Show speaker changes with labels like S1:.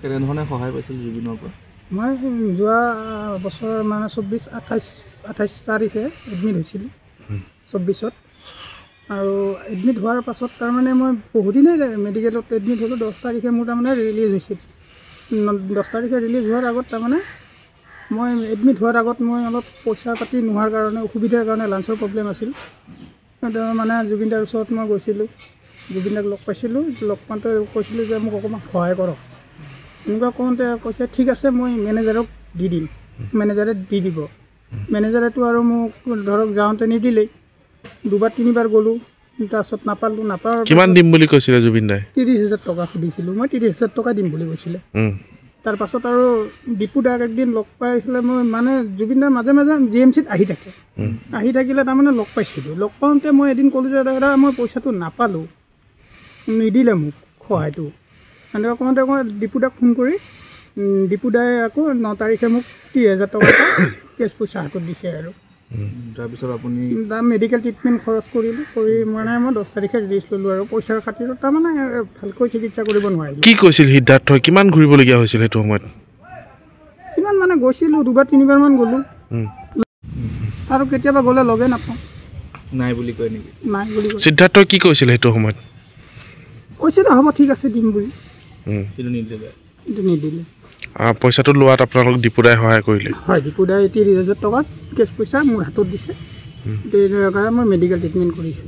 S1: কেনেধৰণে সহায় পাইছিল জুবিনৰ পৰা?
S2: মই যোৱা বছৰ মানে 28 তাৰিখে এডমিট হৈছিলোঁ 24ত আৰু এডমিট হোৱাৰ পাছত তাৰমানে মই বহুদিনেই মেডিকেলত এডমিট হ'লোঁ। 10 তাৰিখে মোৰ তাৰমানে ৰিলিজ হৈছিল। 10 তাৰিখে ৰিলিজ হোৱাৰ আগত তাৰমানে মই এডমিট হোৱাৰ আগত মই অলপ পইচা পাতি নোহোৱাৰ কাৰণে অসুবিধাৰ কাৰণে লাঞ্চৰ প্ৰব্লেম আছিল। মানে জুবিনদাৰ ওচৰত মই গৈছিলোঁ, জুবিনদাক লগ পাইছিলোঁ। লগ পাওঁতে কৈছিলোঁ যে মোক অকণমান সহায় কৰক। এনেকুৱা কওঁতে কৈছে ঠিক আছে মই মেনেজাৰক দি দিম, মেনেজাৰে দি দিব। মেনেজাৰেতো আৰু মোক ধৰক যাওঁতে নিদিলেই, 2-3বাৰ গ'লোঁ, তাৰপিছত নাপালোঁ।
S3: কিমান দিম বুলি কৈছিলে জুবিনদাই?
S2: 30,000 টকা সুধিছিলোঁ মই, 30,000 টকা দিম বুলি কৈছিলে। তাৰপাছত আৰু দীপু দাক একদিন লগ পাই পেলাই মই মানে জুবিনদাৰ মাজে মাজে GMCত আহি থাকে, আহি থাকিলে তাৰমানে লগ পাইছিলোঁ। লগ পাওঁতে মই এদিন ক'লোঁ যে দাদা মই পইচাটো নাপালোঁ, নিদিলে মোক সহায়টো। এনেকুৱা কওঁতে মই দীপু দাক ফোন কৰি দীপু দাই আকৌ 9 তাৰিখে মোক 30,000 টকা কেছ পইচা হাতত দিছে আৰু
S1: তাৰপিছত আপুনি
S2: মেডিকেল ট্ৰিটমেণ্ট খৰচ কৰিলোঁ, কৰি মানে মই 10 তাৰিখে ৰিলিজ ল'লোঁ আৰু পইচাৰ খাতিৰত তাৰমানে ভালকৈ চিকিৎসা কৰিব নোৱাৰিলোঁ।
S3: কি কৈছিল সিদ্ধাৰ্থই? কিমান ঘূৰিবলগীয়া হৈছিল সেইটো সময়ত?
S2: কিমান মানে গৈছিলোঁ 2-3বাৰমান গ'লোঁ আৰু কেতিয়াবা গ'লে লগে নাপাওঁ।
S1: নাই বুলি কয় নেকি?
S2: নাই বুলি কয়।
S3: সিদ্ধাৰ্থই কি কৈছিল সেইটো সময়ত?
S2: কৈছিলে হ'ব ঠিক আছে দিম বুলি,
S1: কিন্তু নিদিলে।
S2: কিন্তু নিদিলে।
S3: পইচাটো লোৱাত আপোনালোক দীপুদাই সহায় কৰিলে?
S2: হয়, দীপুদাই 30,000 টকা কেছ পইচা মোৰ হাতত দিছে। তেনেকৈ মই মেডিকেল ট্ৰিটমেণ্ট কৰিছোঁ।